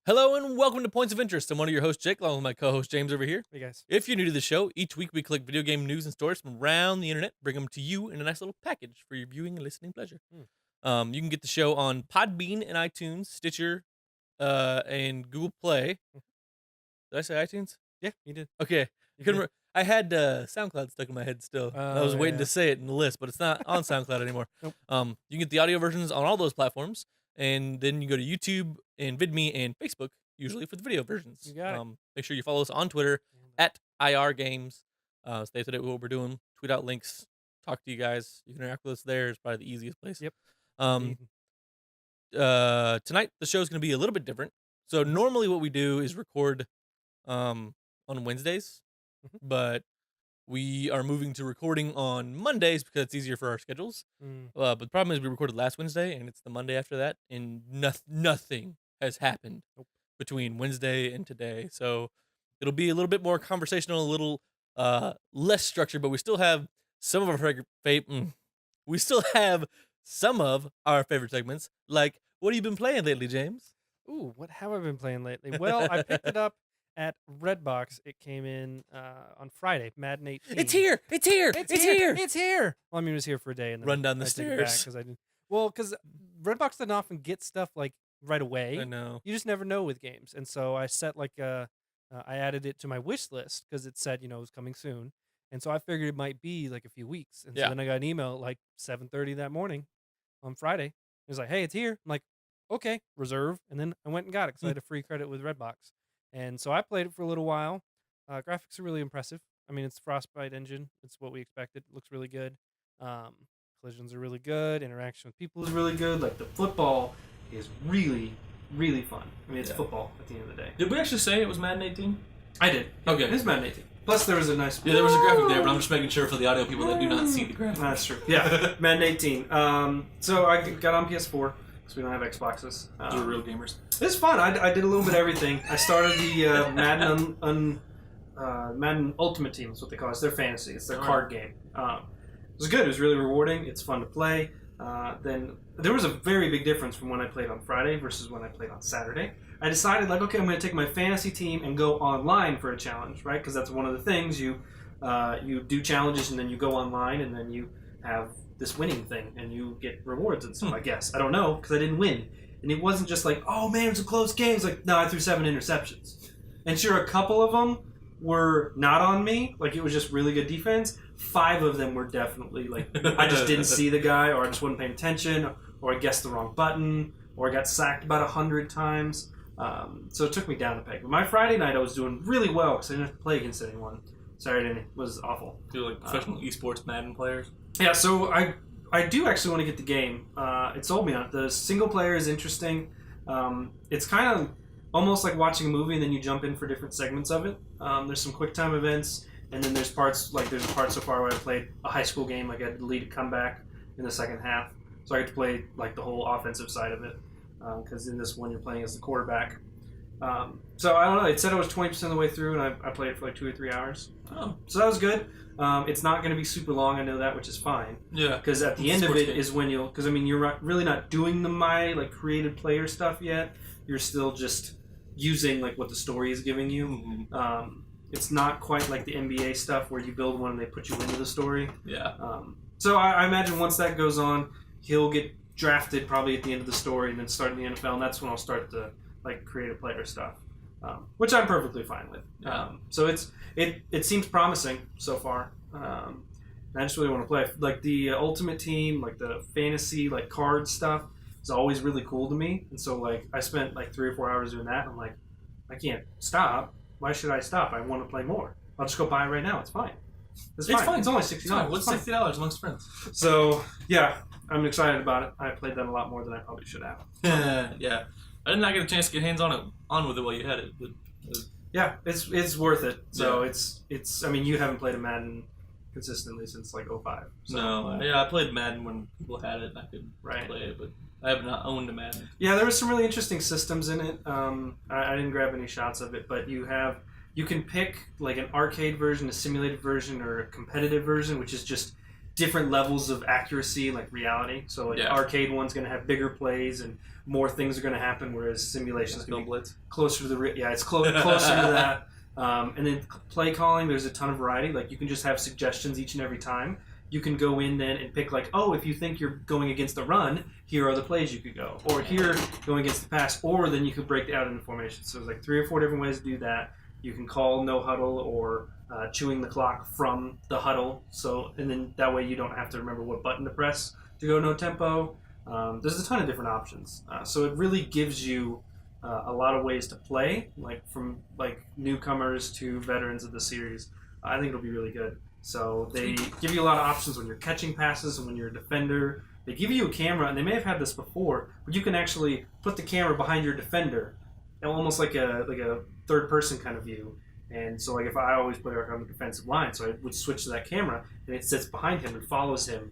Hello and welcome to Points of Interest. I'm one of your hosts, Jake, along with my co-host James over here. Hey guys. If you're new to the show, each week we collect video game news and stories from around the internet, bring them to you in a nice little package for your viewing and listening pleasure. You can get the show on Podbean and iTunes, Stitcher, and Google Play. Did I say iTunes? Yeah, you did. Okay. You Couldn't did. I had SoundCloud stuck in my head still. I was waiting to say it in the list, but it's not on SoundCloud anymore. Nope. You can get the audio versions on all those platforms, and then you go to YouTube and VidMe and Facebook, usually for the video versions. You got it. Make sure you follow us on Twitter at IR Games. Stay up to date with what we're doing. Tweet out links. Talk to you guys. You can interact with us there. It's probably the easiest place. Yep. Tonight the show's going to be a little bit different. So normally what we do is record on Wednesdays, but we are moving to recording on Mondays because it's easier for our schedules. But the problem is we recorded last Wednesday and it's the Monday after that, and nothing has happened between Wednesday and today. So it'll be a little bit more conversational, a little less structured, but we still have some of our favorite segments, like what have you been playing lately, James? Ooh, what have I been playing lately? Well, I picked it up at Redbox. It came in on Friday, Madden 18. It's here! It's here! It's here! It's here! Well, I mean, it was here for a day. And then Run down the I took it back stairs. 'cause I didn't. Well, because Redbox doesn't often get stuff like right away. I know. You just never know with games. And so I set I added it to my wish list because it said, it was coming soon. And so I figured it might be like a few weeks. And so then I got an email at like 7:30 that morning on Friday. It was like, hey, it's here. I'm like, okay, reserve. And then I went and got it because I had a free credit with Redbox. And so I played it for a little while. Graphics are really impressive. I mean, it's Frostbite engine. It's what we expected. It looks really good. Collisions are really good. Interaction with people is really good. Like, the football is really, really fun. I mean, it's football at the end of the day. Did we actually say it was Madden 18? I did. Okay. It is Madden 18. Plus, there was a nice... Yeah, there was a graphic there, but I'm just making sure for the audio people that do not see the graphic. That's true. Yeah, Madden 18. So I got on PS4 because we don't have Xboxes. We're real gamers. It's fun. I did a little bit of everything. I started the Madden Ultimate Team. Is what they call it. It's their fantasy. It's their card game. It was good. It was really rewarding. It's fun to play. Then there was a very big difference from when I played on Friday versus when I played on Saturday. I decided, okay, I'm going to take my fantasy team and go online for a challenge, right? Because that's one of the things you do challenges and then you go online and then you have this winning thing and you get rewards and stuff. I guess I don't know because I didn't win, and it wasn't just like, oh man, it's a close game. It's like, no, I threw 7 interceptions, and sure, a couple of them were not on me. Like, it was just really good defense. 5 of them were definitely like I just didn't see the guy, or I just wasn't paying attention, or I guessed the wrong button, or I got sacked about 100 times. So it took me down a peg. But my Friday night I was doing really well because I didn't have to play against anyone. Saturday night was awful. Do like professional esports Madden players? Yeah, so I do actually want to get the game. It sold me on it. The single player is interesting. It's kind of almost like watching a movie and then you jump in for different segments of it. There's some quick time events, and then there's a part so far where I played a high school game, like I had to lead a comeback in the second half. So I get to play like the whole offensive side of it. Because in this one you're playing as the quarterback. So I don't know. It said I was 20% of the way through, and I played it for like 2 or 3 hours. So that was good. It's not going to be super long. I know that, which is fine. Yeah. Because at the end of it is when you'll. Because I mean, you're really not doing the created player stuff yet. You're still just using like what the story is giving you. It's not quite like the NBA stuff where you build one and they put you into the story. Yeah. So I imagine once that goes on, he'll get drafted probably at the end of the story and then start in the NFL, and that's when I'll start the creative player stuff, which I'm perfectly fine with. So it seems promising so far. And I just really want to play like the Ultimate Team, like the fantasy card stuff is always really cool to me, and so I spent 3 or 4 hours doing that. And I'm like, I can't stop. Why should I stop? I want to play more. I'll just go buy it right now. It's fine. It's fine. It's only $60. What's $60 amongst friends? So yeah, I'm excited about it. I played that a lot more than I probably should have. Yeah, I did not get a chance to get hands on with it while you had it. But yeah, it's worth it. So it's. I mean, you haven't played a Madden consistently since '05. So. No, yeah, I played Madden when people had it and I could play it, but I have not owned a Madden. Yeah, there was some really interesting systems in it. I didn't grab any shots of it, but you can pick an arcade version, a simulated version, or a competitive version, which is just different levels of accuracy, like reality. So like arcade one's going to have bigger plays and more things are going to happen, whereas simulation's going to be closer to the it's closer to that. And then play calling, there's a ton of variety. Like you can just have suggestions each and every time. You can go in then and pick like, oh, if you think you're going against the run, here are the plays you could go. Or here, going against the pass. Or then you could break it out into formations. So there's like 3 or 4 different ways to do that. You can call no huddle or chewing the clock from the huddle. So, and then that way you don't have to remember what button to press to go no tempo. There's a ton of different options. So it really gives you a lot of ways to play, like from like newcomers to veterans of the series. I think it'll be really good. So they give you a lot of options when you're catching passes and when you're a defender. They give you a camera, and they may have had this before, but you can actually put the camera behind your defender, almost like a third-person kind of view. And so, like if I always play on the defensive line, so I would switch to that camera, and it sits behind him and follows him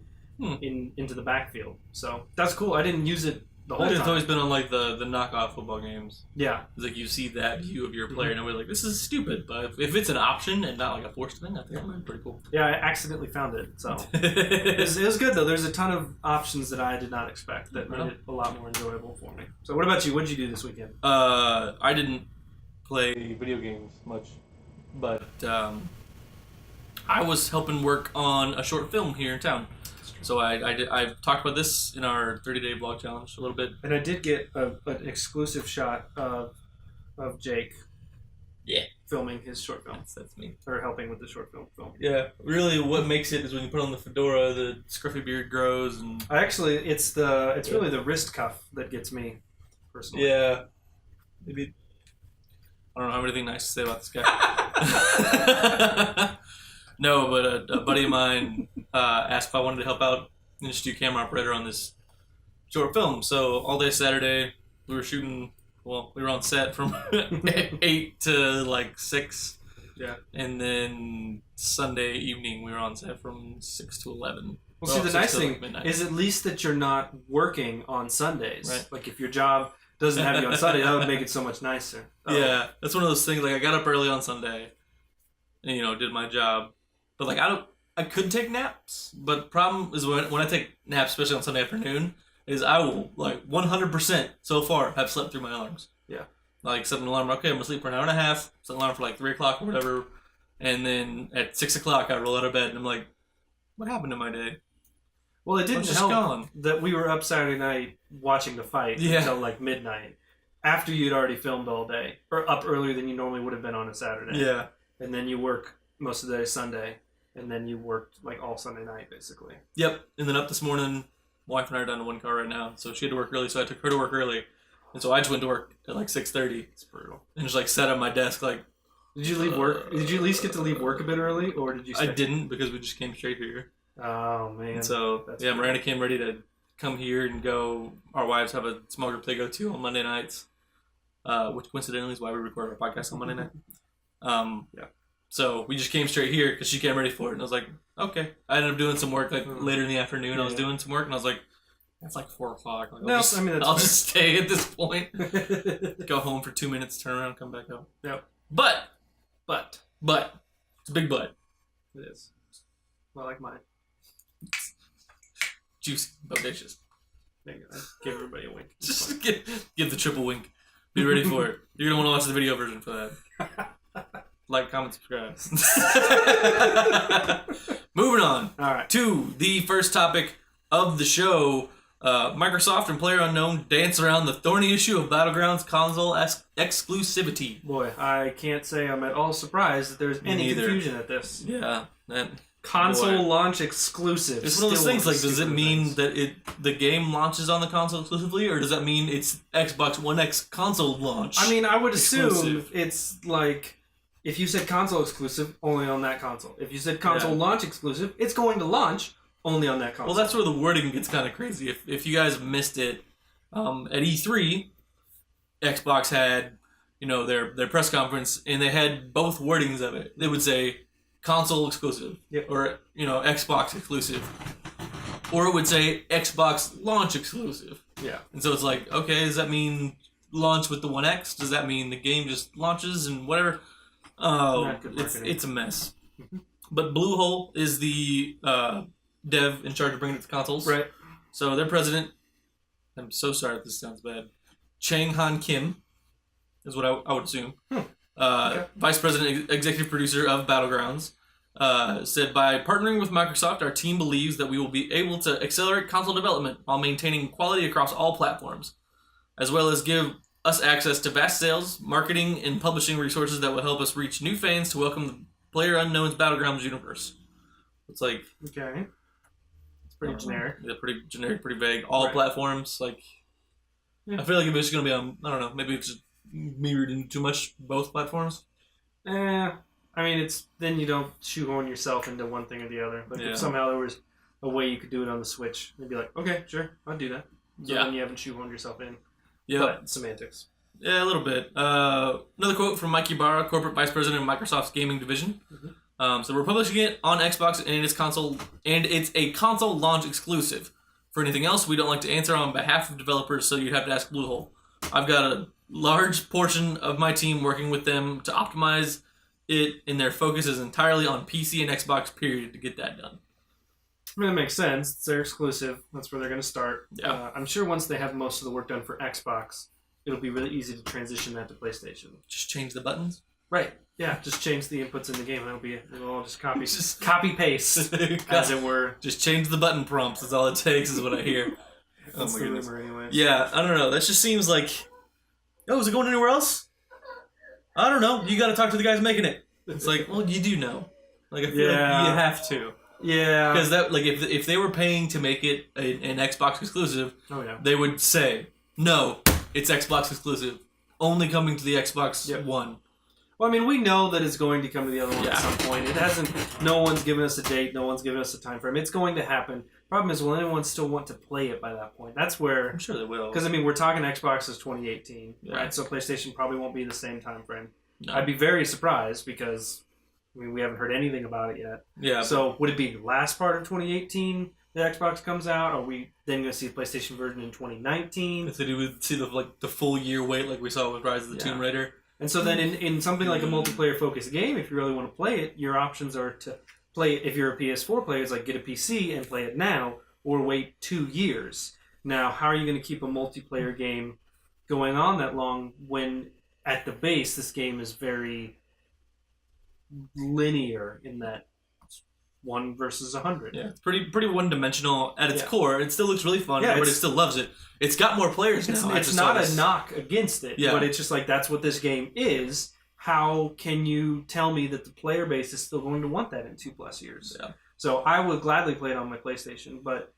into the backfield. So that's cool. I didn't use it the whole time. It's always been on like the knockoff football games. Yeah. It's like you see that view of your player and we're like, this is stupid. But if it's an option and not like a forced thing, I think that might be pretty cool. Yeah, I accidentally found it. So it was good though. There's a ton of options that I did not expect that made it a lot more enjoyable for me. So what about you? What did you do this weekend? I didn't play video games much, but I was helping work on a short film here in town. So I've talked about this in our 30-day vlog challenge a little bit. And I did get an exclusive shot of Jake filming his short film. That's me. Or helping with the short film. Yeah. Really what makes it is when you put on the fedora, the scruffy beard grows. And Actually, it's really the wrist cuff that gets me, personally. Yeah. Maybe. I don't know, have anything nice to say about this guy. No, but a buddy of mine asked if I wanted to help out and just do camera operator on this short film. So all day Saturday, we were shooting. Well, we were on set from 8 to like 6. Yeah. And then Sunday evening, we were on set from 6 to 11. Well, see, the nice thing is at least that you're not working on Sundays. Right. Like if your job doesn't have you on Sunday, that would make it so much nicer. Yeah, that's one of those things. Like I got up early on Sunday, and did my job. But like I could take naps, but the problem is when I take naps, especially on Sunday afternoon, is I will like 100% so far have slept through my alarms. Yeah. Like set an alarm. Okay, I'm gonna sleep for an hour and a half. Set an alarm for like 3 o'clock or whatever, and then at 6 o'clock I roll out of bed and I'm like, what happened to my day? Well, it didn't help that we were up Saturday night watching the fight until like midnight, after you'd already filmed all day, or up earlier than you normally would have been on a Saturday. Yeah. And then you work most of the day Sunday. And then you worked like all Sunday night, basically. Yep. And then up this morning, wife and I are down to one car right now, so she had to work early, so I took her to work early, and so I just went to work at like 6:30. It's brutal. And just like sat at my desk like. Did you leave work? Did you at least get to leave work a bit early, or did you? I didn't because we just came straight here. Oh man. And so Miranda came ready to come here and go. Our wives have a small group they go to on Monday nights, which coincidentally is why we record our podcast on Monday night. Yeah. So we just came straight here because she came ready for it, and I was like, okay. I ended up doing some work like later in the afternoon. I was doing some work, and I was like, it's like 4 o'clock. Like, I'll just stay at this point. Go home for 2 minutes, turn around, come back up. Yep. But it's a big but. It is. Well, like mine. Juicy, bodacious. There you go. Give everybody a wink. Just give the triple wink. Be ready for it. You're gonna want to watch the video version for that. Like, comment, subscribe. Moving on. All right. To the first topic of the show. Microsoft and PlayerUnknown dance around the thorny issue of Battlegrounds console exclusivity. Boy, I can't say I'm at all surprised that there's any confusion at this. Yeah. Console launch exclusive. It's one of those things, like, does it mean that the game launches on the console exclusively, or does that mean it's Xbox One X console launch? I mean, I would assume it's like... If you said console exclusive, only on that console. If you said console launch exclusive, it's going to launch only on that console. Well, that's where the wording gets kind of crazy. If you guys missed it, at E3, Xbox had, their press conference, and they had both wordings of it. They would say console exclusive, or, Xbox exclusive. Or it would say Xbox launch exclusive. Yeah. And so it's like, okay, does that mean launch with the One X? Does that mean the game just launches and whatever? Oh, it's a mess. But Bluehole is the dev in charge of bringing it to consoles. Right. So their president, I'm so sorry if this sounds bad, Chang Han Kim is what I would assume. Okay. Vice president, executive producer of Battlegrounds, said, by partnering with Microsoft, our team believes that we will be able to accelerate console development while maintaining quality across all platforms, as well as give us access to vast sales, marketing, and publishing resources that will help us reach new fans to welcome the PlayerUnknown's Battlegrounds universe. It's like... Okay. It's pretty generic. Yeah, pretty generic, pretty vague. All platforms, like... Yeah. I feel like if it's going to be on... I don't know, maybe it's just me reading too much both platforms. I mean, it's... Then you don't shoehorn yourself into one thing or the other. Like, if somehow there was a way you could do it on the Switch, they'd be like, okay, sure, I'll do that. So then you haven't shoehorned yourself in. Yeah. But semantics. Yeah, a little bit. Another quote from Mike Ybarra, corporate vice president of Microsoft's gaming division. So we're publishing it on Xbox and it's a console launch exclusive. For anything else, we don't like to answer on behalf of developers, so you'd have to ask Bluehole. I've got a large portion of my team working with them to optimize it, and their focus is entirely on PC and Xbox, period, to get that done. I mean, that makes sense. It's their exclusive. That's where they're going to start. Yeah. I'm sure once they have most of the work done for Xbox, it'll be really easy to transition that to PlayStation. Just change the buttons? Right. Yeah, just change the inputs in the game. It'll all just copy paste, as it were. Just change the button prompts. That's all it takes, is what I hear. That's the rumor, anyway. Yeah, I don't know. That just seems like... Oh, is it going anywhere else? I don't know. You got to talk to the guys making it. It's like, well, you do know. Like, I feel like you have to. Yeah. Because that, like, if they were paying to make it an Xbox exclusive, they would say, no, it's Xbox exclusive. Only coming to the Xbox One. Well, I mean, we know that it's going to come to the other one at some point. It hasn't. No one's given us a date. No one's given us a time frame. It's going to happen. Problem is, will anyone still want to play it by that point? That's where... I'm sure they will. Because, I mean, we're talking Xbox is 2018, right? So PlayStation probably won't be the same time frame. No. I'd be very surprised because, I mean, we haven't heard anything about it yet. Yeah. So would it be the last part of 2018 the Xbox comes out? Are we then going to see the PlayStation version in 2019? So do we see the full year wait like we saw with Rise of the Tomb Raider? And so then in something like a multiplayer-focused game, if you really want to play it, your options are to play it, if you're a PS4 player, it's like get a PC and play it now, or wait 2 years. Now, how are you going to keep a multiplayer game going on that long when, at the base, this game is very linear in that 1 versus 100. Yeah, it's pretty one-dimensional at its core. It still looks really fun. Everybody still loves it. It's got more players now. It's not a knock against it, but it's just like, that's what this game is. How can you tell me that the player base is still going to want that in 2+ years? Yeah. So I would gladly play it on my PlayStation, but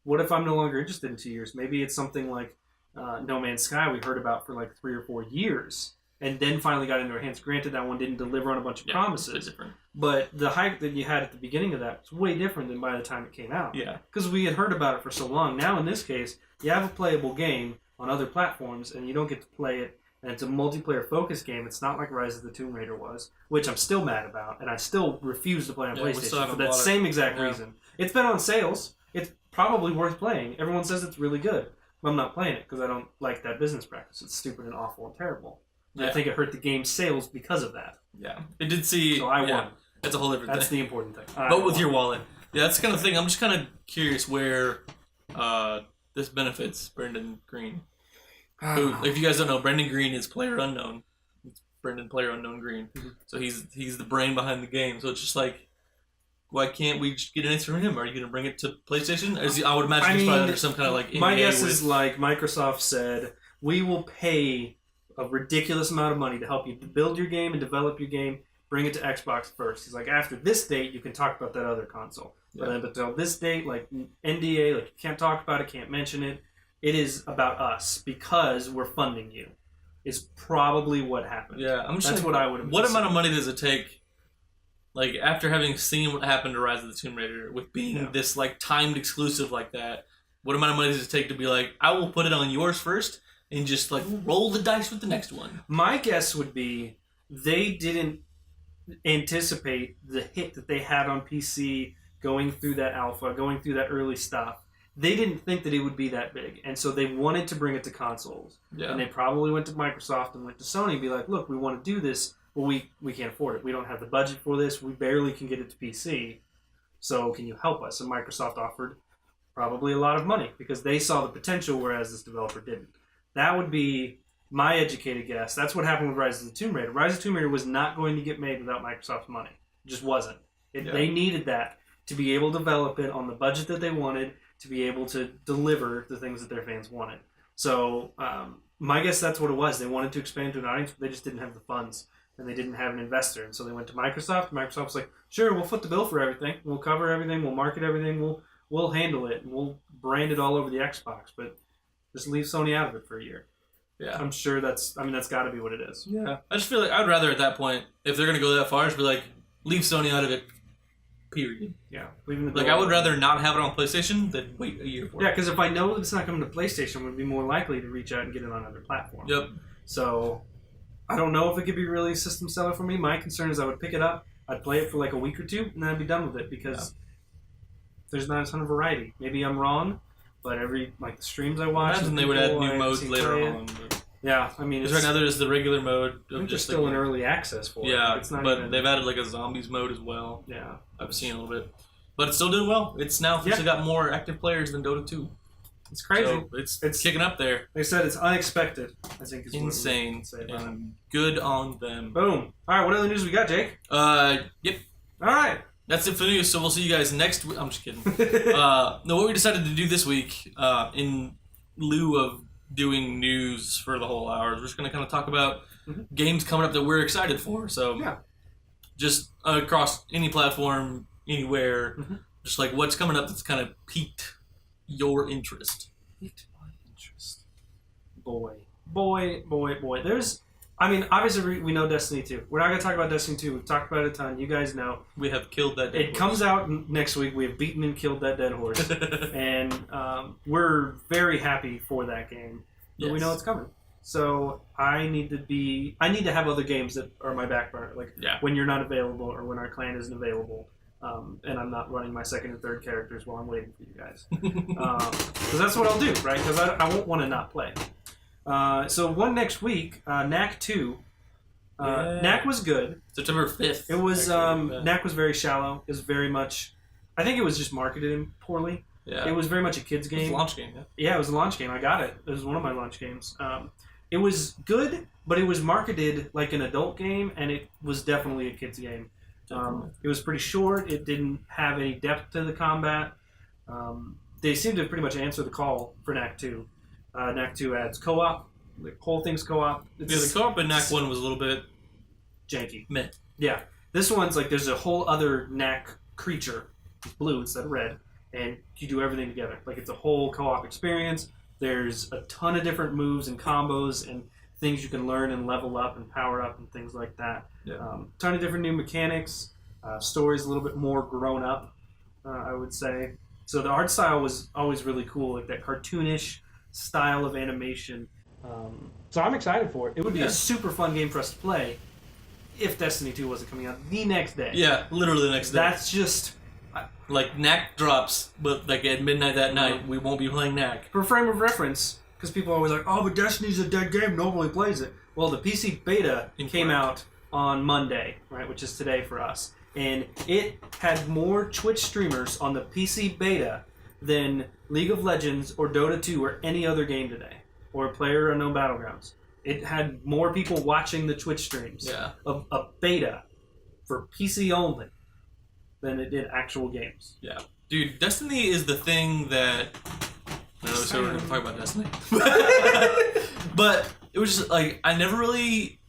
what if I'm no longer interested in 2 years? Maybe it's something like No Man's Sky we heard about for like 3 or 4 years, and then finally got into our hands. Granted, that one didn't deliver on a bunch of promises, but the hype that you had at the beginning of that was way different than by the time it came out. Yeah. Because we had heard about it for so long. Now, in this case, you have a playable game on other platforms, and you don't get to play it, and it's a multiplayer-focused game. It's not like Rise of the Tomb Raider was, which I'm still mad about, and I still refuse to play on PlayStation for that same exact reason. It's been on sales. It's probably worth playing. Everyone says it's really good. But I'm not playing it because I don't like that business practice. It's stupid and awful and terrible. And I think it hurt the game's sales because of that. Yeah. It did see... So I won. That's a whole different thing. That's the important thing. But with your wallet. Yeah, that's the kind of thing. I'm just kind of curious where this benefits Brendan Green. Who, if you guys don't know, Brendan Green is PlayerUnknown. It's Brendan PlayerUnknown Green. Mm-hmm. So he's the brain behind the game. So it's just like, why can't we just get an answer from him? Are you going to bring it to PlayStation? I would imagine he's probably under some kind of like... My guess is like Microsoft said, we will pay a ridiculous amount of money to help you build your game and develop your game. Bring it to Xbox first. He's like, after this date, you can talk about that other console. Yeah. But until this date, like NDA, like you can't talk about it, can't mention it. It is about us because we're funding you. Is probably what happened. Yeah, That's what I would have. What amount of money does it take? Like after having seen what happened to Rise of the Tomb Raider, with being this like timed exclusive like that, what amount of money does it take to be like, I will put it on yours first and just like roll the dice with the next one? My guess would be they didn't anticipate the hit that they had on PC going through that alpha, going through that early stuff. They didn't think that it would be that big, and so they wanted to bring it to consoles. Yeah. And they probably went to Microsoft and went to Sony and be like, look, we want to do this, but we can't afford it. We don't have the budget for this. We barely can get it to PC. So can you help us? And Microsoft offered probably a lot of money because they saw the potential, whereas this developer didn't. That would be my educated guess. That's what happened with Rise of the Tomb Raider. Rise of the Tomb Raider was not going to get made without Microsoft's money. It just wasn't. They needed that to be able to develop it on the budget that they wanted, to be able to deliver the things that their fans wanted. So my guess that's what it was. They wanted to expand to an audience, but they just didn't have the funds, and they didn't have an investor. And so they went to Microsoft. Microsoft was like, sure, we'll foot the bill for everything. We'll cover everything. We'll market everything. We'll handle it. And we'll brand it all over the Xbox. But just leave Sony out of it for a year. Yeah. I'm sure that's got to be what it is. Yeah. I just feel like I'd rather at that point, if they're going to go that far, just be like, leave Sony out of it, period. Yeah. Leaving the like, I would rather not have it on PlayStation than wait a year for it. Yeah, because if I know it's not coming to PlayStation, I would be more likely to reach out and get it on other platforms. Yep. So, I don't know if it could be really a system seller for me. My concern is I would pick it up, I'd play it for like a week or two, and then I'd be done with it because there's not a ton of variety. Maybe I'm wrong, but the streams I watch... Imagine they would add new modes later on. Yeah, I mean... Because right now there's the regular mode. I think there's still in early access for it. Yeah, it's not but even... they've added like a zombies mode as well. Yeah. I've seen a little bit. But it's still doing well. It's now officially got more active players than Dota 2. It's crazy. So it's kicking up there. They said it's unexpected, I think is insane. What we say about it. And good on them. Boom. All right, what other news we got, Jake? Yep. All right. That's it for news, so we'll see you guys next week. I'm just kidding. No, what we decided to do this week, in lieu of doing news for the whole hour, we're just going to kind of talk about games coming up that we're excited for. So, just across any platform, anywhere, just like what's coming up that's kind of piqued your interest. Piqued my interest. Boy. There's... I mean, obviously, we know Destiny 2. We're not going to talk about Destiny 2. We've talked about it a ton. You guys know. We have killed that dead horse. It comes out next week. We have beaten and killed that dead horse. And we're very happy for that game. But we know it's coming. So I need to have other games that are my back burner. Like when you're not available or when our clan isn't available. And I'm not running my second and third characters while I'm waiting for you guys. Because that's what I'll do, right? Because I won't want to not play. So one next week, Knack 2. Knack was good. September 5th. It was Knack was very shallow. It was very much... I think it was just marketed poorly. Yeah. It was very much a kid's game. It was a launch game, Yeah, it was a launch game. I got it. It was one of my launch games. It was good, but it was marketed like an adult game, and it was definitely a kid's game. It was pretty short. It didn't have any depth to the combat. They seemed to pretty much answer the call for Knack 2. Knack 2 adds co-op. The whole thing's co-op. The co-op in Knack 1 was a little bit... janky. Meh. Yeah. This one's like there's a whole other Knack creature. It's blue instead of red. And you do everything together. Like it's a whole co-op experience. There's a ton of different moves and combos and things you can learn and level up and power up and things like that. Yeah. Ton of different new mechanics. Story's a little bit more grown up, I would say. So the art style was always really cool, like that cartoonish style of animation. So I'm excited for it. It would be a super fun game for us to play if Destiny 2 wasn't coming out the next day. Yeah, literally the next day. That's just... Like, Knack drops, but like at midnight that night, we won't be playing Knack. For frame of reference, because people are always like, oh, but Destiny's a dead game, nobody plays it. Well, the PC beta came out on Monday, right, which is today for us. And it had more Twitch streamers on the PC beta than League of Legends or Dota 2 or any other game today. Or PlayerUnknown Battlegrounds. It had more people watching the Twitch streams of a beta for PC only than it did actual games. Yeah. Dude, Destiny is the thing that... I know so we're going to talk about Destiny. But it was just like, I never really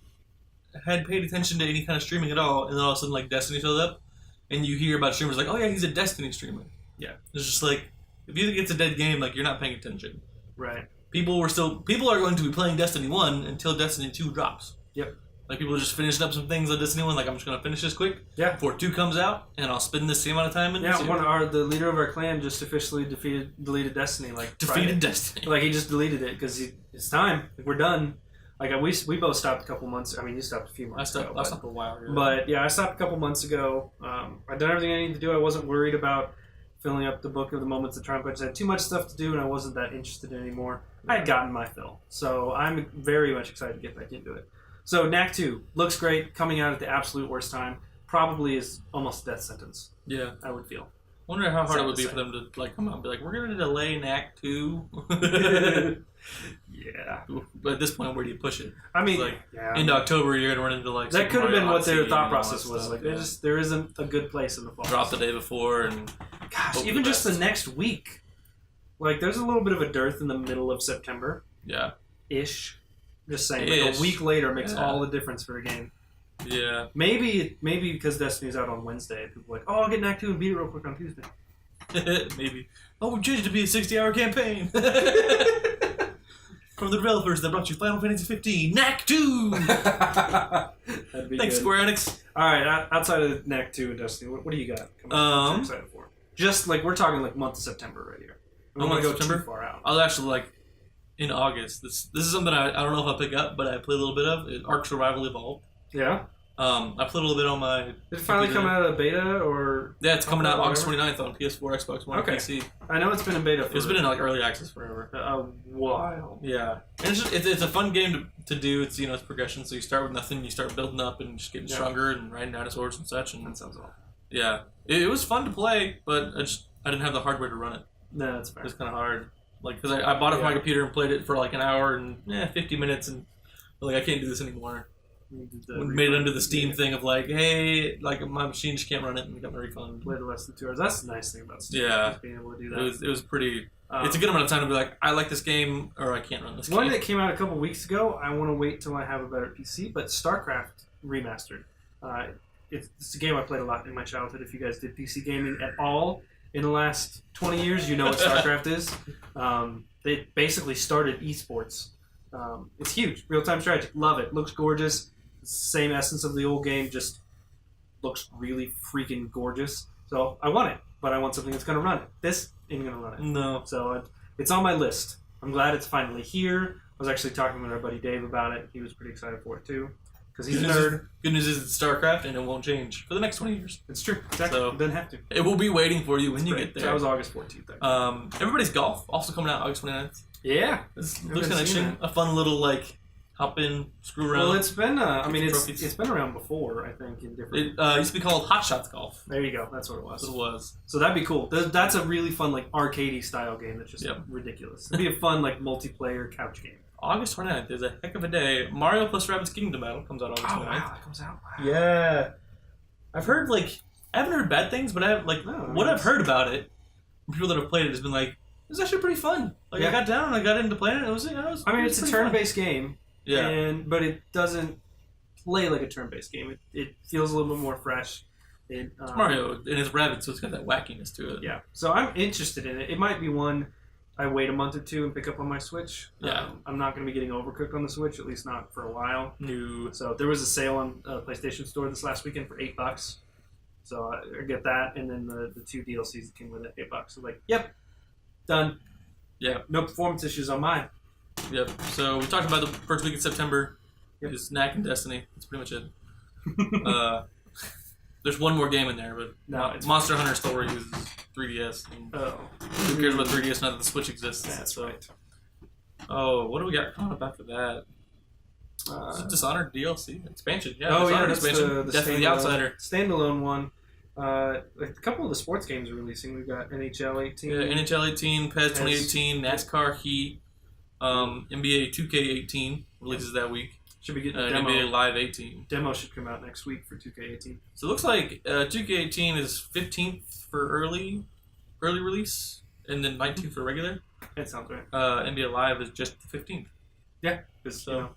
had paid attention to any kind of streaming at all, and then all of a sudden like Destiny showed up, and you hear about streamers like, oh yeah, he's a Destiny streamer. Yeah. It's just like, if you think it's a dead game, like you're not paying attention. Right. People are going to be playing Destiny 1 until Destiny 2 drops. Yep. Like, people are just finishing up some things on Destiny 1, like, I'm just going to finish this quick before 2 comes out, and I'll spend the same amount of time in it. Yeah, the leader of our clan just officially deleted Destiny. Defeated Destiny. Like, he just deleted it, because it's time. Like, we're done. Like, we both stopped a couple months. I mean, you stopped a few months ago. I stopped a while ago. But, yeah, I stopped a couple months ago. I'd done everything I needed to do. I wasn't worried about filling up the book of the moments of triumph. I just had too much stuff to do, and I wasn't that interested anymore. I had gotten my fill. So I'm very much excited to get back into it. So Knack 2 looks great, coming out at the absolute worst time. Probably is almost a death sentence. Yeah. I would feel. Wonder how hard Sad it would to be say. for them to like come out and be like, we're gonna delay an Act 2. Yeah. But at this point, where do you push it? I mean, It's like, yeah. into October, you're gonna run into like That could have been what their Mario Odyssey thought and all process that was. stuff, Like, there isn't a good place in the fall. drop the day before and Gosh, hope for even the just the best. next week. Like, there's a little bit of a dearth in the middle of September yeah, ish. Just saying, like Ish. a week later makes Yeah. all the difference for a game. yeah. Maybe because Destiny's out on Wednesday, people are like, oh, I'll get an Act 2 and beat it real quick on Tuesday. Maybe. Oh, we changed it to be a 60-hour campaign. From the developers that brought you Final Fantasy 15, Knack 2. That'd be Thanks, good. Square Enix. All right, outside of Knack 2 and Destiny, what do you got? What you excited for? Just like we're talking like month of September right here. We don't want to go September? too far out. I was actually like in August. This is something I don't know if I'll pick up, but I played a little bit of. Ark Survival Evolved. Yeah. I played a little bit on my. Did it finally computer. come out of beta or? Yeah, it's coming out August Whatever? 29th on PS4, Xbox One, Okay. PC. I know it's been in beta for It's been in like early access forever. a while. Yeah, and it's a fun game to do. It's it's progression. So you start with nothing, you start building up and just getting Yeah. stronger and riding dinosaurs and such. And That sounds awful. yeah, it was fun to play, but I didn't have the hardware to run it. No, that's It fair. was kind of hard. Like because I bought it for my Yeah. computer and played it for like an hour and 50 minutes and like I can't do this anymore. We made it under the Steam thing of like, hey, like my machine just can't run it and we got my refund. Played less than 2 hours. That's the nice thing about Steam. Yeah. Is being able to do that. It was pretty. Um, It's a good amount of time to be like, I like this game or I can't run this One game. that came out a couple weeks ago. I want to wait till I have a better PC. But StarCraft remastered. It's a game I played a lot in my childhood. If you guys did PC gaming at all in the last 20 years, you know what StarCraft is. They basically started esports. It's huge. Real-time strategy. Love it. Looks gorgeous. Same essence of the old game, just looks really freaking gorgeous. So I want it, but I want something that's going to run it. This ain't going to run it. No. So it's on my list. I'm glad it's finally here. I was actually talking with our buddy Dave about it. He was pretty excited for it too, because he's a nerd. Good news is it's StarCraft and it won't change for the next 20 years. It's true. Exactly. So- It doesn't have to. It will be waiting for you when It's you great. get That there. was August 14th. Actually. Everybody's Golf also coming out August 29th. Yeah. This Haven't looks kind of seen interesting. A fun little like hop in, screw around. Well, it's been. I mean, Trophies. it's been around before. I think in different. It used to be called Hot Shots Golf. There you go. That's what it That's what was. it was. So that'd be cool. That's a really fun like arcadey style game. That's just Yep. ridiculous. It'd be a fun like multiplayer couch game. August 29th is a heck of a day. Mario plus Rabbids Kingdom Battle comes out August 29th. that comes out. Wow. Yeah. I've heard like I haven't heard bad things, but I have like No, what I've heard about it from people that have played it has been like it was actually pretty fun. Like Yeah. I got down and I got into playing it. It was I mean, it's a pretty fun. turn-based game. Yeah. But it doesn't play like a turn-based game. It feels a little bit more fresh. It's Mario and it's Rabbids, so it's got that wackiness to it. Yeah. So I'm interested in it. It might be one I wait a month or two and pick up on my Switch. Yeah. I'm not going to be getting overcooked on the Switch, at least not for a while. New. So there was a sale on PlayStation Store this last weekend for $8. So I get that, and then the 2 DLCs that came with it, $8. So like, yep, done. Yeah. No performance issues on mine. Yep. So we talked about the first week in September. Yep. Is Knack and Destiny. That's pretty much it. There's one more game in there, but No, it's Monster Hunter Stories is 3DS. And Oh, who cares about 3DS now that the Switch exists? that's So- right. Oh, what do we got coming up after that? Dishonored DLC expansion. Yeah. Oh yeah, Dishonored that's expansion. the Death of the standalone- Outsider. standalone one. A couple of the sports games are releasing. We've got NHL 18. Yeah, NHL 18, PES 2018, NASCAR Heat, NBA 2K18 releases that week. Should be getting a demo. NBA Live 18. Demo should come out next week for 2K18. So it looks like 2K18 is 15th for early release, and then 19th for regular. That sounds right. NBA Live is just 15th. Yeah, because So-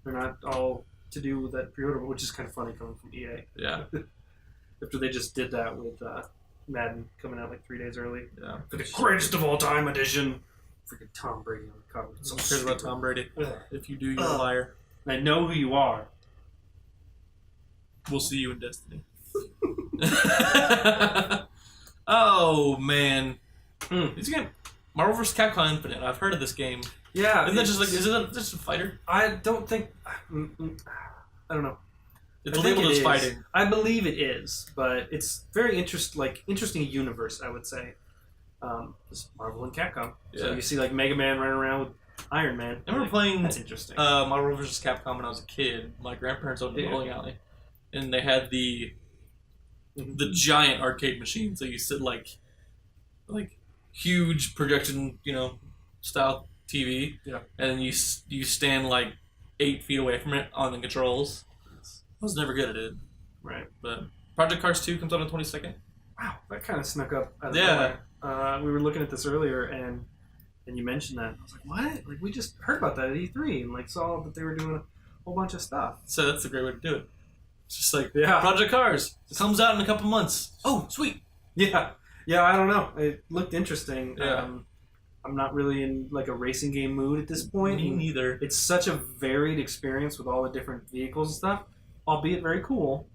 they're not all to do with that pre-order, which is kind of funny coming from EA. Yeah, After they just did that with Madden coming out like 3 days early. yeah. For the greatest of all time edition. Freaking Tom Brady on the cover. It's so Who cares about stupid. Tom Brady? Ugh. If you do, you're a liar. I know who you are. We'll see you in Destiny. Oh man, It's a game. Marvel vs. Capcom Infinite. I've heard of this game. Yeah. Isn't that just like? Is it just a fighter? I don't think. I don't know. It's I think labeled it as is. fighting. I believe it is, but it's very interesting universe, I would say. Just Marvel and Capcom. So Yeah. you see like Mega Man running around with Iron Man. I remember playing That's interesting. Marvel vs. Capcom when I was a kid. My grandparents owned a Yeah. bowling alley, and they had the giant arcade machine. So you sit like like huge projection, style TV. Yeah. And then you stand like 8 feet away from it on the controls. I was never good at it. Right. But Project Cars 2 comes out on the 22nd. Wow, that kind of snuck up. Out of Yeah. nowhere. We were looking at this earlier, and you mentioned that. I was like, what? Like, we just heard about that at E3 and like saw that they were doing a whole bunch of stuff. So that's a great way to do it. It's just like Yeah. Project Cars comes out in a couple months. Oh, sweet. Yeah. Yeah, I don't know. It looked interesting. Yeah. I'm not really in like a racing game mood at this point. Me neither. It's such a varied experience with all the different vehicles and stuff, albeit very cool.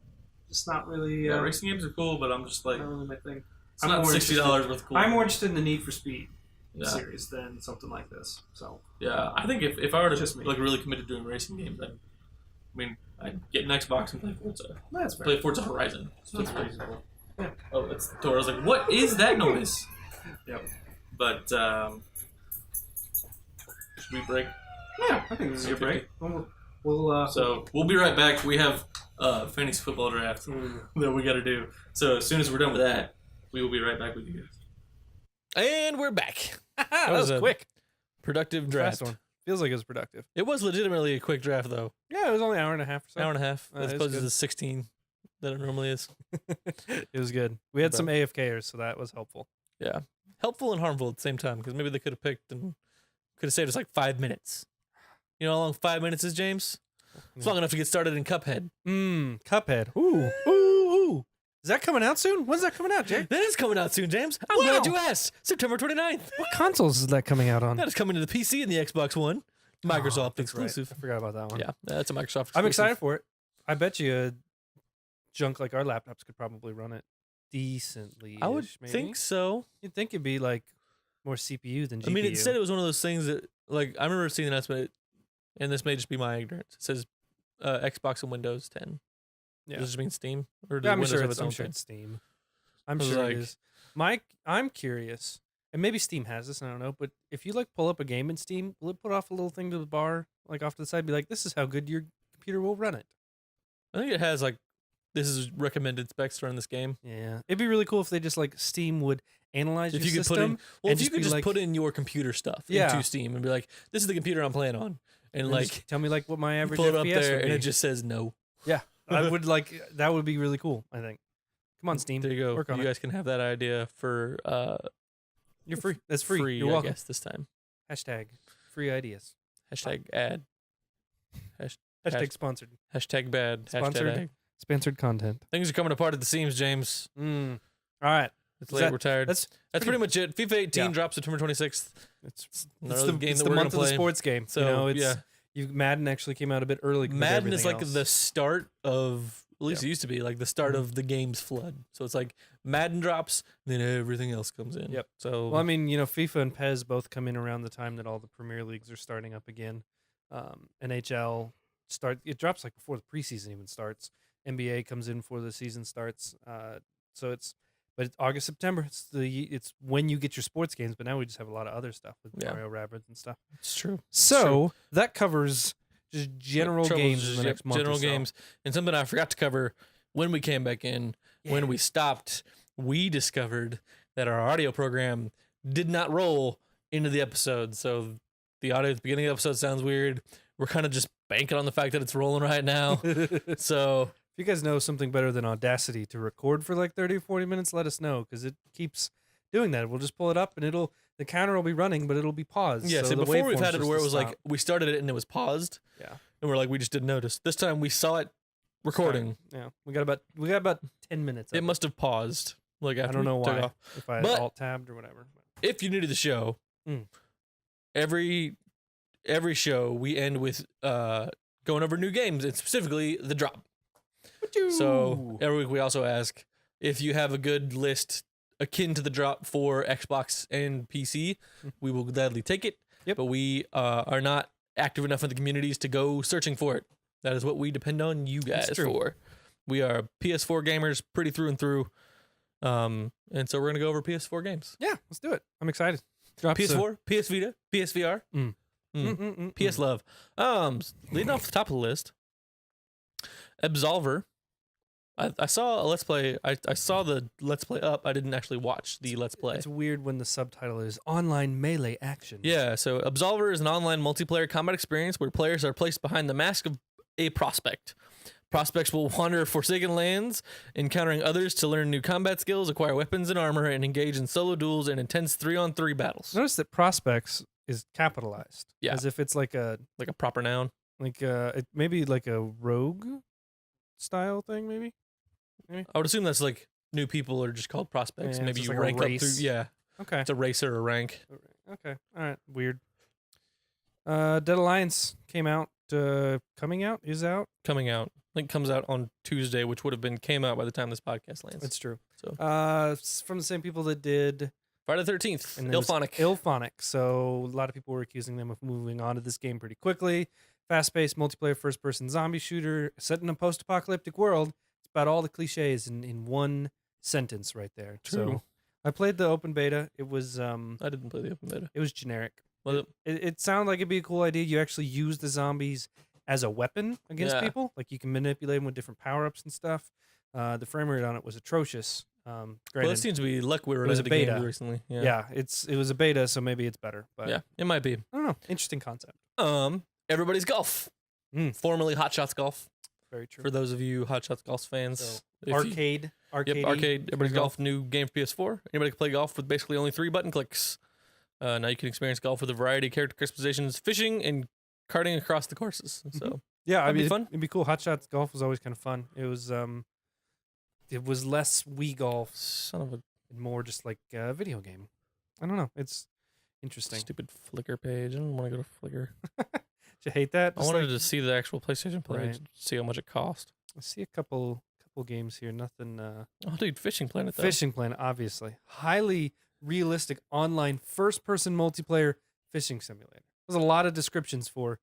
Just not really. Yeah, racing games are cool, but I'm just like, not really my thing. it's not $60 worth of cool. I'm more interested in the Need for Speed Yeah. series than something like this. So Yeah, I think if I were to Just me. like really commit to doing racing games, I'd get an Xbox and play Forza. that's fair. Play Forza Horizon. That's reasonable. Yeah. Oh, that's the door. I was like, what is that noise? Yep. But should we break? Yeah, I think this is your break. We'll So we'll be right back. We have fantasy football draft that we got to do. So as soon as we're done with that, we will be right back with you guys. And we're back. that was a quick. Productive draft. Fast one. Feels like it was productive. It was legitimately a quick draft, though. Yeah, it was only an hour and a half or so. Hour and a half, That as is opposed to good. the 16 that it normally is. It was good. We had But- some AFKers, so that was helpful. Yeah. Helpful and harmful at the same time, because maybe they could have picked and could have saved us like 5 minutes. You know how long 5 minutes is, James? It's long enough to get started in Cuphead. Cuphead. Ooh. Ooh. Is that coming out soon? When's that coming out, Jay? That is coming out soon, James. I'm Wow. glad you asked. September 29th. What consoles is that coming out on? That is coming to the PC and the Xbox One. Microsoft That's right. exclusive. I forgot about that one. Yeah, that's a Microsoft exclusive. I'm excited for it. I bet you junk like our laptops could probably run it decently. I would maybe. think so. You'd think it'd be like more CPU than GPU. I mean, it said it was one of those things that, like, I remember seeing the announcement, and this may just be my ignorance. It says Xbox and Windows 10. Yeah. Does it just mean Steam? Or does Yeah, I'm Windows sure have it's, its own I'm sure thing? it's Steam. I'm I was sure like- it is. Mike, I'm curious, and maybe Steam has this, I don't know, but if you like pull up a game in Steam, will it put off a little thing to the bar, like off to the side, be like, this is how good your computer will run it? I think it has, like, this is recommended specs to run this game. Yeah. It'd be really cool if they just, like, Steam would analyze If your you could system. put in, well, and if you just could be just like- put in your computer stuff Yeah. into Steam and be like, this is the computer I'm playing on. And, and like, just tell me, like, what my you average pull it up FPS there would and be. it just says no. Yeah. I would like, that would be really cool, I think. Come on, Steam. There you go. Work on You it. guys can have that idea for You're free. That's free. You're I welcome. guess, this time. Hashtag free ideas. Hashtag ad. Hashtag sponsored. Hashtag bad. Sponsored. Hashtag ag. Sponsored content. Things are coming apart at the seams, James. All right. It's Is late. that- We're tired. That's pretty much it. FIFA 18 Yeah. drops September 26th. It's Another the, game it's that the we're month gonna of the play. sports game. So, you know, it's yeah. Madden actually came out a bit early. Madden is like else. the start of, at least it used to be, like the start of the game's flood. So it's like Madden drops, then everything else comes in. Yep. So, Well, I mean, you know, FIFA and PES both come in around the time that all the Premier Leagues are starting up again. NHL it drops like before the preseason even starts. NBA comes in before the season starts. So it's August, September. It's when you get your sports games. But now we just have a lot of other stuff with Yeah. Mario Rabbids and stuff. it's true. So that covers just general Troubles games is in the just, next month. General or so. games. And something I forgot to cover when we came back in, when we stopped, we discovered that our audio program did not roll into the episode. So the audio at the beginning of the episode sounds weird. We're kind of just banking on the fact that it's rolling right now. So If you guys know something better than Audacity to record for like 30 or 40 minutes, let us know because it keeps doing that. We'll just pull it up and the counter will be running, but it'll be paused. yeah, so so the before we've waveform's had it just where it to was like stop. we started it and it was paused. Yeah. And we're like, we just didn't notice. This time we saw it recording. Yeah, we got about 10 minutes. It of must have paused. Like I after don't know we took why. off. If I But- alt tabbed or whatever. If you're new to the show, Mm. every show we end with going over new games and specifically the drop. So every week we also ask if you have a good list akin to the drop for Xbox and PC, we will gladly take it. Yep. But we are not active enough in the communities to go searching for it. That is what we depend on you guys That's true. for. We are PS4 gamers pretty through and through. And so we're going to go over PS4 games. Yeah, let's do it. I'm excited. Drops PS4, PS Vita, PSVR, PS Love. Leading off the top of the list, Absolver I saw a let's play. I saw the let's play up. I didn't actually watch the let's play. It's weird when the subtitle is online melee action. Yeah, so Absolver is an online multiplayer combat experience where players are placed behind the mask of a prospect. Prospects will wander forsaken lands, encountering others to learn new combat skills, acquire weapons and armor, and engage in solo duels and intense 3-on-3 battles. Notice that prospects is capitalized. Yeah. As if it's like a Proper noun. maybe like a rogue style thing, maybe. I would assume that's like new people are just called prospects. Yeah, Maybe it's you just like a rank up race. through. Yeah, Okay. it's a race or a rank. Okay. All right. Weird. Dead Alliance came out. Coming out is out. Coming out. I think comes out on Tuesday, which would have came out by the time this podcast lands. It's true. So it's from the same people that did Friday the 13th. and then it was Ilphonic. Ilphonic. So a lot of people were accusing them of moving on to this game pretty quickly. Fast-paced multiplayer first-person zombie shooter set in a post-apocalyptic world. It's about all the cliches in one sentence right there. True. So I played the open beta. It was I didn't play the open beta. it was generic. Was it? It sounded like it'd be a cool idea. You actually use the zombies as a weapon against Yeah. people. Like you can manipulate them with different power-ups and stuff. The frame rate on it was atrocious. Well, Granted, it seems to be luck we were it was into a the game beta. recently. Yeah. yeah, it was a beta, so maybe it's better. But Yeah, it might be. I don't know. Interesting concept. Everybody's golf. Formerly Hot Shots Golf. Very true. For those of you Hot Shots Golf fans. So, If you- arcade. Yep, arcade. Everybody's golf. New game for PS4. Anybody can play golf with basically only 3 button clicks. Now you can experience golf with a variety of character customizations, fishing, and karting across the courses. So Yeah, That'd be mean, fun. It'd be cool. Hot Shots Golf was always kind of fun. It was less Wii golf son of a and more just like a video game. I don't know. It's interesting. stupid Flickr page. I don't want to go to Flickr. Did you hate that? I Just wanted like- to see the actual PlayStation page, Right. see how much it cost. I see a couple games here. Nothing. Oh, dude, Fishing Planet though. Fishing Planet, obviously, highly realistic online first-person multiplayer fishing simulator. There's a lot of descriptions for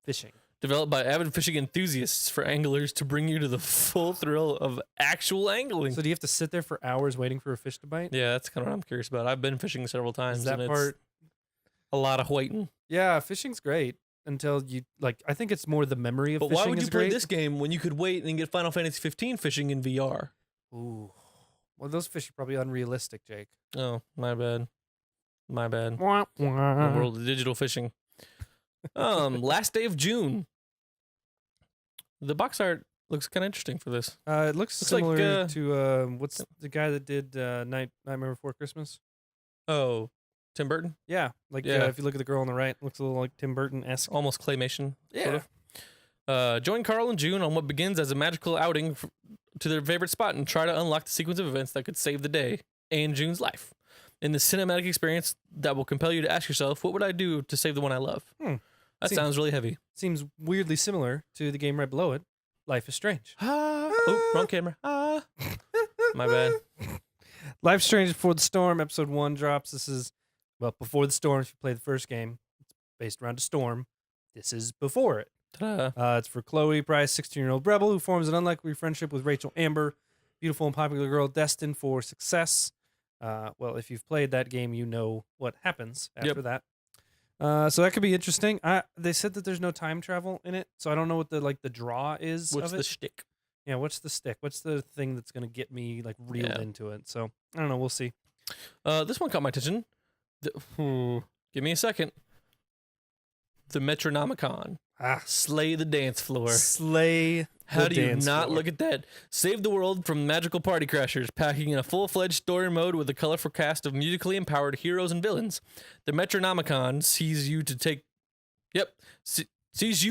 fishing. Developed by avid fishing enthusiasts for anglers to bring you to the full thrill of actual angling. So do you have to sit there for hours waiting for a fish to bite? Yeah, that's kind of what I'm curious about. I've been fishing several times. Is that and part? It's a lot of waiting. Yeah, fishing's great until you like. I think it's more the memory of But fishing why would is you play great. this game when you could wait and get Final Fantasy 15 fishing in VR? Ooh, well, those fish are probably unrealistic, Jake. Oh, my bad. My bad. Wah, The wah. world of digital fishing. Last day of June. The box art looks kind of interesting for this. It looks Looks like, similar to what's the guy that did Nightmare Before Christmas? Oh, Tim Burton? Yeah, like Yeah. if you look at the girl on the right, it looks a little like Tim Burton esque. Almost claymation. Yeah. Join Carl and June on what begins as a magical outing to their favorite spot and try to unlock the sequence of events that could save the day and June's life. In this cinematic experience that will compel you to ask yourself, what would I do to save the one I love? That Seems- sounds really heavy. Seems weirdly similar to the game right below it, Life is Strange. Oh, wrong camera. My bad. Life is Strange Before the Storm, episode 1 drops. This is before the storm. If you play the first game, it's based around a storm. This is before it. Ta-da. It's for Chloe Price, 16-year-old rebel who forms an unlikely friendship with Rachel Amber, beautiful and popular girl destined for success. Well, if you've played that game, you know what happens after that. So that could be interesting. They said that there's no time travel in it, so I don't know what the draw is What's of it. the shtick? Yeah, what's the stick? What's the thing that's gonna get me like reeled Yeah. into it? So I don't know. We'll see. This one caught my attention. Give me a second. The Metronomicon. Slay the dance floor. Slay. How the do you dance not floor. look at that? Save the world from magical party crashers, packing in a full-fledged story mode with a colorful cast of musically empowered heroes and villains. The Metronomicon sees you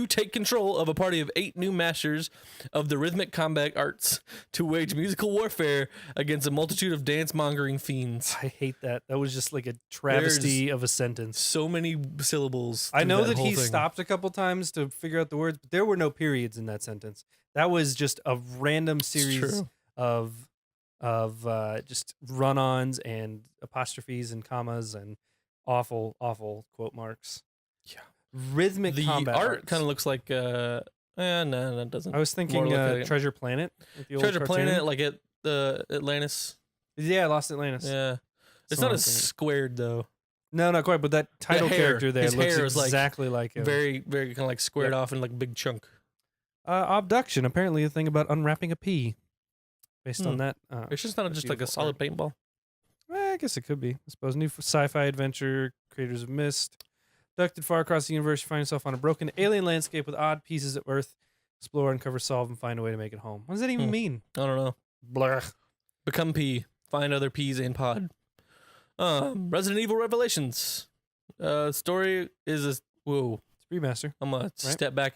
take control of a party of 8 new masters of the rhythmic combat arts to wage musical warfare against a multitude of dance-mongering fiends. I hate that. That was just like a travesty of a sentence. So many syllables. I through know that whole he thing. stopped a couple times to figure out the words, but there were no periods in that sentence. That was just a random series true. of just run-ons and apostrophes and commas and awful quote marks. Yeah. Rhythmic The combat art arts. kind of looks like no, that doesn't. I was thinking more like a- Treasure Planet. Like the old Treasure cartoon. Planet, like at the Atlantis. Yeah, Lost Atlantis. Yeah, it's So not I'm as thinking- squared though. No, not quite. But that title hair. character there His looks hair is, like, exactly like him. Very, very kind of like squared Yep. off in like a big chunk. Abduction. Apparently, a thing about unwrapping a pea. based on that. It's just not just like a beautiful solid paintball. I guess it could be. I suppose new sci-fi adventure, creators of Myst. Abducted far across the universe, you find yourself on a broken alien landscape with odd pieces of Earth. Explore, uncover, solve, and find a way to make it home. What does that even mean? I don't know. Blah. Become P. Find other P's in pod. Resident Evil Revelations. Story is a whoa. It's remaster. I'm gonna step back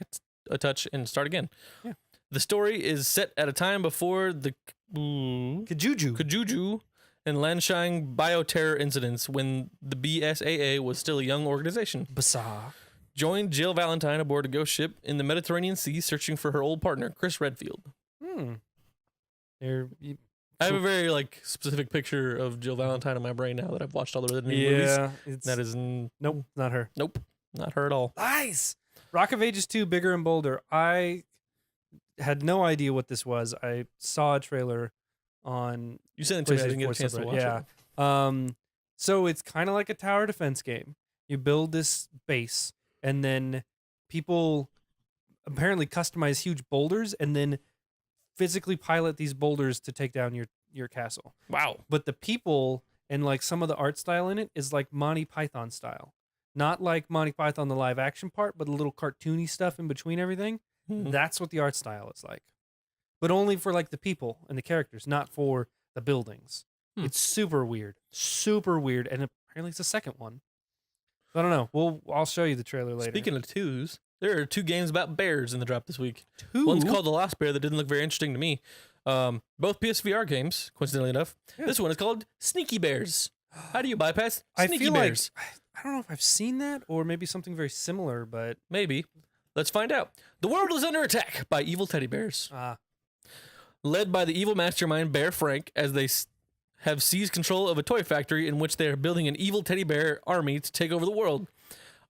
a touch and start again. Yeah. The story is set at a time before the Kajuju and Lanshine bioterror incidents when the BSAA was still a young organization. Bizarre. Joined Jill Valentine aboard a ghost ship in the Mediterranean Sea searching for her old partner, Chris Redfield. I have a very specific picture of Jill Valentine in my brain now that I've watched all the Resident Evil movies. That is nope, not her. Nope, not her at all. Nice. Rock of Ages 2, Bigger and Bolder. I had no idea what this was. I saw a trailer on. You sent it to me. I didn't get a chance to watch it. Yeah. So it's kind of like a tower defense game. You build this base, and then people apparently customize huge boulders, and then physically pilot these boulders to take down your castle. Wow. But the people and some of the art style in it is like Monty Python style. Not like Monty Python the live action part, but a little cartoony stuff in between everything. That's what the art style is like. But only for the people and the characters, not for the buildings. It's super weird. Super weird. And apparently it's the second one. I don't know. I'll show you the trailer later. Speaking of twos, there are 2 games about bears in the drop this week. 2? One's called The Lost Bear that didn't look very interesting to me. Both PSVR games, coincidentally enough. Yeah. This one is called Sneaky Bears. How do you bypass Sneaky Bears? I don't know if I've seen that or maybe something very similar, but maybe. Let's find out. The world is under attack by evil teddy bears. Led by the evil mastermind Bear Frank, as they have seized control of a toy factory in which they are building an evil teddy bear army to take over the world.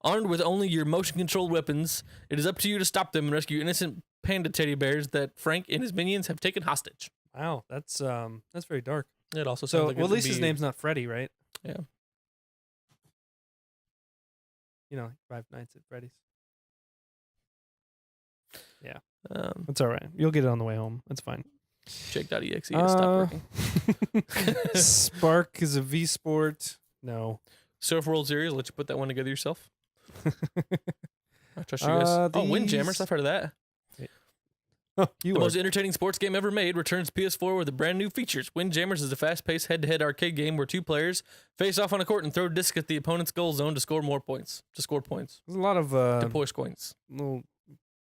Armed with only your motion-controlled weapons, it is up to you to stop them and rescue innocent panda teddy bears that Frank and his minions have taken hostage. Wow, that's very dark. It also sounds like at least his name's not Freddy, right? Yeah. Five Nights at Freddy's. Yeah. That's all right. You'll get it on the way home. That's fine. Jake.exe has stopped working. Spark is a V Sport. No. Surf World Series, I'll let you put that one together yourself. I trust you guys. Windjammers, I've heard of that. The most entertaining sports game ever made returns to PS4 with a brand new features. Windjammers is a fast-paced head-to-head arcade game where 2 players face off on a court and throw discs at the opponent's goal zone to score points. There's a lot of points. Little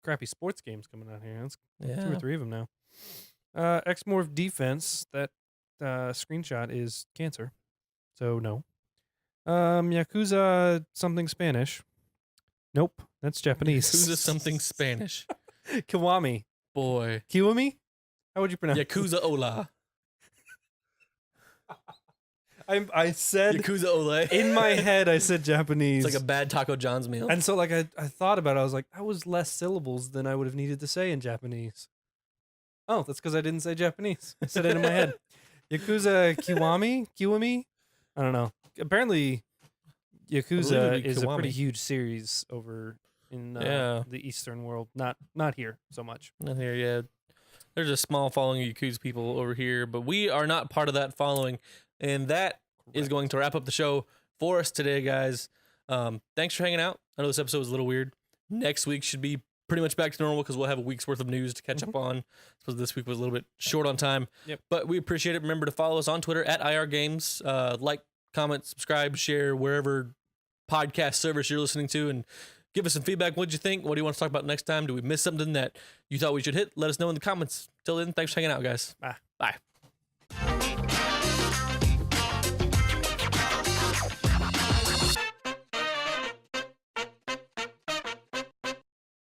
crappy sports games coming out here. That's 2 or 3 of them now. X-Morph Defense, that screenshot is cancer. So no. Yakuza something Spanish. Nope, that's Japanese. Yakuza something Spanish. Kiwami. Boy. Kiwami? How would you pronounce Yakuza Ola. I said Yakuza Ole. In my head I said Japanese. It's like a bad Taco John's meal. And so I thought about it. I was like, that was less syllables than I would have needed to say in Japanese. Oh, that's because I didn't say Japanese. I said it in my head. Yakuza Kiwami? I don't know. Apparently Yakuza is a pretty huge series over in the Eastern world. Not here so much. Not here, yeah. There's a small following of Yakuza people over here, but we are not part of that following. And that is going to wrap up the show for us today, guys. Thanks for hanging out. I know this episode was a little weird. Next week should be pretty much back to normal because we'll have a week's worth of news to catch up on. I suppose this week was a little bit short on time. Yep. But we appreciate it. Remember to follow us on Twitter at IRGames. Like, comment, subscribe, share wherever podcast service you're listening to, and give us some feedback. What'd you think? What do you want to talk about next time? Do we miss something that you thought we should hit? Let us know in the comments. Till then, thanks for hanging out, guys. Bye. Bye.